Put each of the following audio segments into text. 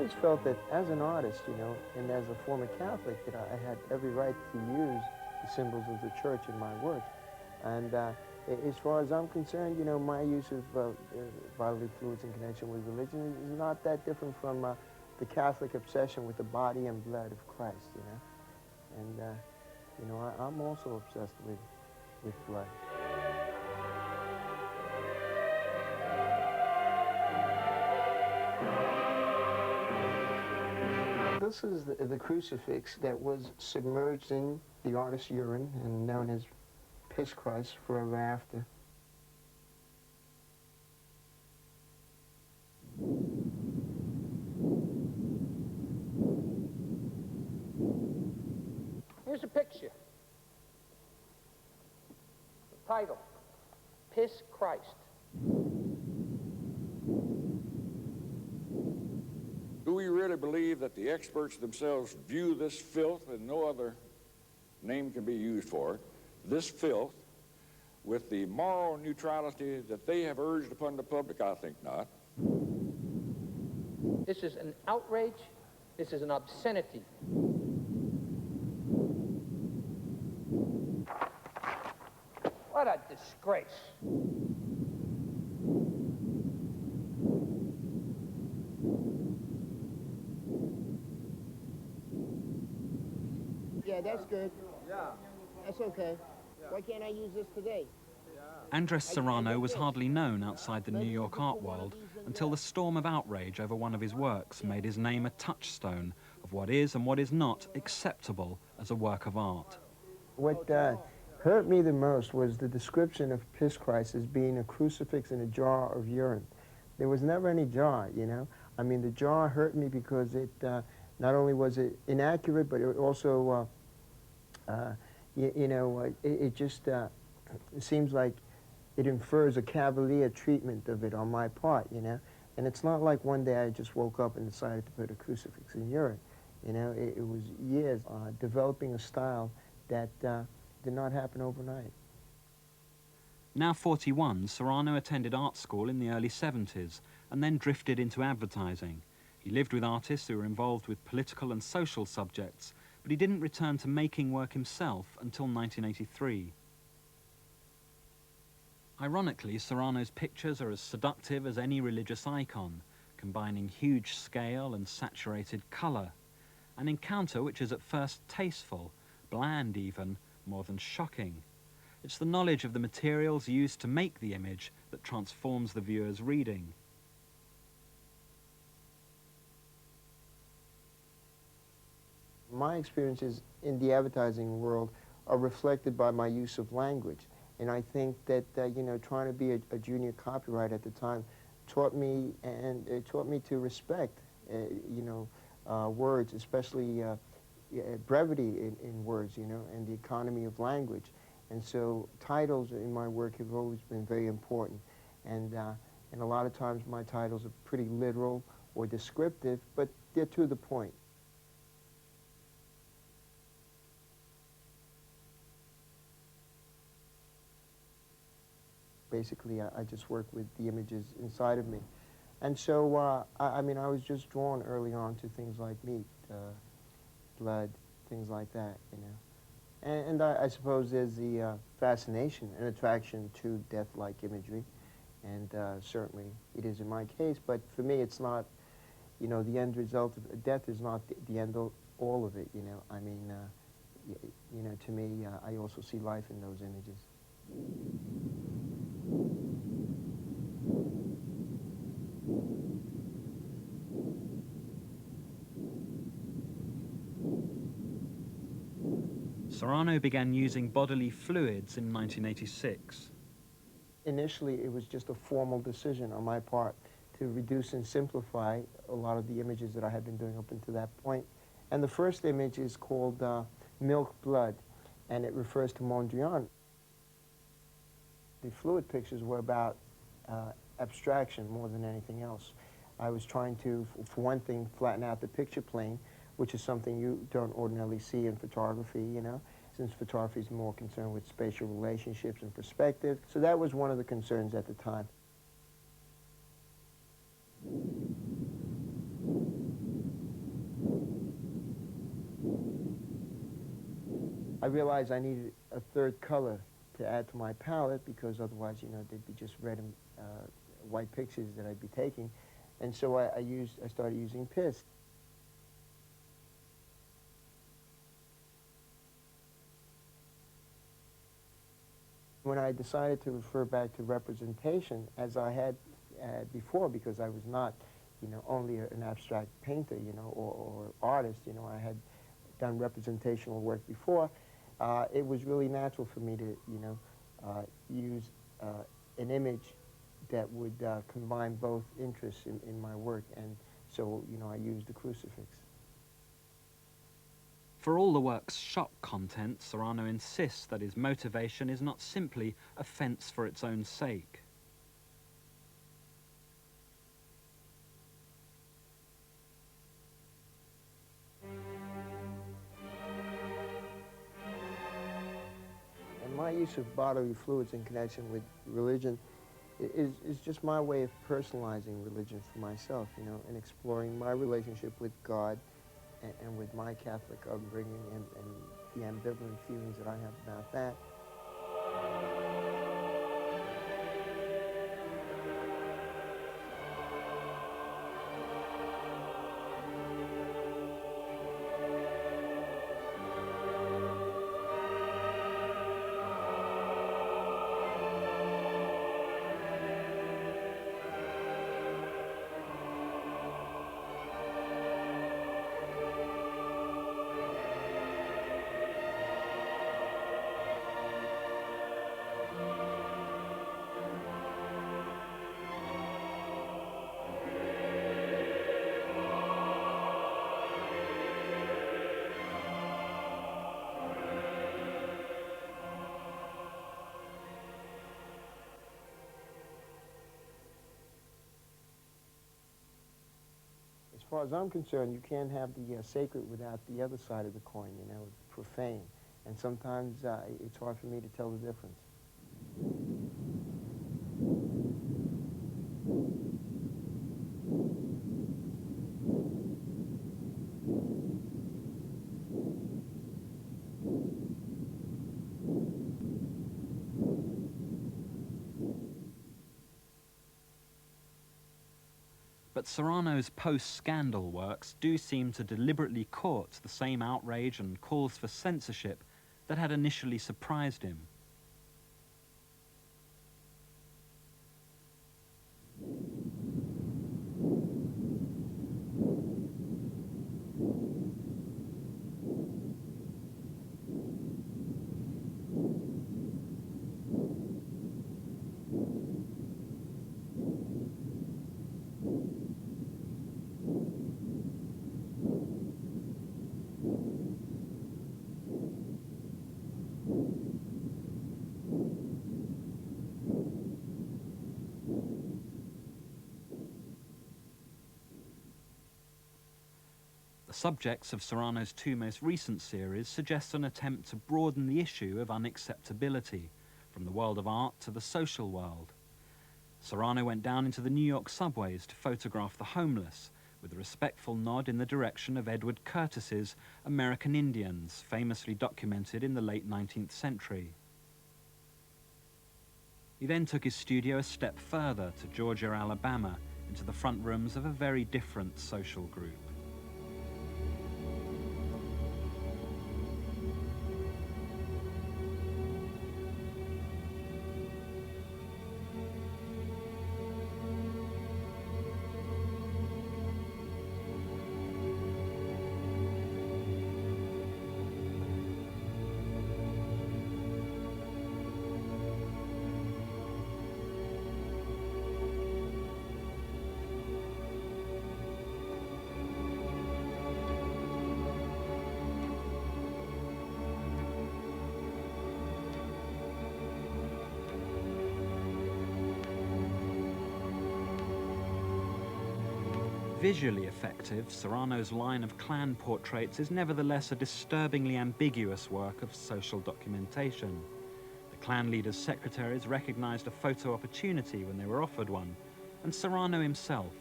always felt that as an artist, you know, and as a former Catholic, that I had every right to use the symbols of the church in my work. And as far as I'm concerned, you know, my use of bodily fluids in connection with religion is not that different from the Catholic obsession with the body and blood of Christ, you know. And, you know, I'm also obsessed with blood. This is the crucifix that was submerged in the artist's urine and known as piss Christ forever after. Here's a picture. The title, Piss Christ. Do we really believe that the experts themselves view this filth, and no other name can be used for it, this filth, with the moral neutrality that they have urged upon the public? I think not. This is an outrage. This is an obscenity. What a disgrace. Yeah, that's good. Yeah. That's okay. Why can't I use this today? Andres Serrano was hardly known outside the New York art world until the storm of outrage over one of his works made his name a touchstone of what is and what is not acceptable as a work of art. What hurt me the most was the description of piss Christ as being a crucifix in a jar of urine. There was never any jar, you know. I mean, the jar hurt me because it not only was it inaccurate, but it also, it just it seems like it infers a cavalier treatment of it on my part, you know. And it's not like one day I just woke up and decided to put a crucifix in urine. You know, it was years developing a style that did not happen overnight. Now 41, Serrano attended art school in the early 70s and then drifted into advertising. He lived with artists who were involved with political and social subjects, but he didn't return to making work himself until 1983. Ironically, Serrano's pictures are as seductive as any religious icon, combining huge scale and saturated colour. An encounter which is at first tasteful, bland even, more than shocking. It's the knowledge of the materials used to make the image that transforms the viewer's reading. My experiences in the advertising world are reflected by my use of language. And I think that, you know, trying to be a junior copywriter at the time taught me, and it taught me to respect, words, especially brevity in words, you know, and the economy of language. And so titles in my work have always been very important. And a lot of times my titles are pretty literal or descriptive, but they're to the point. Basically, I just work with the images inside of me. And so, I mean, I was just drawn early on to things like meat, blood, things like that, you know. And I suppose there's the fascination and attraction to death-like imagery, and certainly it is in my case. But for me, it's not, you know, the end result of death is not the end of all of it, you know. I mean, you know, to me, I also see life in those images. Serrano began using bodily fluids in 1986. Initially, it was just a formal decision on my part to reduce and simplify a lot of the images that I had been doing up until that point. And the first image is called Milk Blood, and it refers to Mondrian. The fluid pictures were about abstraction more than anything else. I was trying to, for one thing, flatten out the picture plane, which is something you don't ordinarily see in photography, you know, since photography is more concerned with spatial relationships and perspective. So that was one of the concerns at the time. I realized I needed a third color to add to my palette, because otherwise, you know, they'd be just red and white pictures that I'd be taking. And so I started using piss. When I decided to refer back to representation, as I had before, because I was not, you know, only an abstract painter, you know, or artist, you know, I had done representational work before, it was really natural for me to, you know, use an image that would combine both interests in my work. And so, you know, I used the crucifix. For all the work's shock content, Serrano insists that his motivation is not simply a fence for its own sake. And my use of bodily fluids in connection with religion is just my way of personalizing religion for myself, you know, and exploring my relationship with God and with my Catholic upbringing and the ambivalent feelings that I have about that. As far as I'm concerned, you can't have the sacred without the other side of the coin, you know, profane. And sometimes it's hard for me to tell the difference. But Serrano's post-scandal works do seem to deliberately court the same outrage and calls for censorship that had initially surprised him. The subjects of Serrano's two most recent series suggest an attempt to broaden the issue of unacceptability from the world of art to the social world. Serrano went down into the New York subways to photograph the homeless, with a respectful nod in the direction of Edward Curtis's American Indians, famously documented in the late 19th century. He then took his studio a step further to Georgia, Alabama, into the front rooms of a very different social group. Visually effective, Serrano's line of clan portraits is nevertheless a disturbingly ambiguous work of social documentation. The clan leaders' secretaries recognized a photo opportunity when they were offered one, and Serrano himself,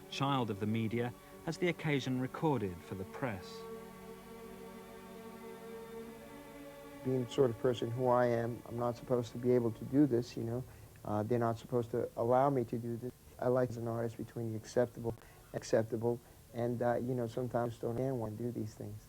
a child of the media, has the occasion recorded for the press. being the sort of person who I am, I'm not supposed to be able to do this, you know. They're not supposed to allow me to do this. I like as an artist between the acceptable, and you know, sometimes don't want to do these things.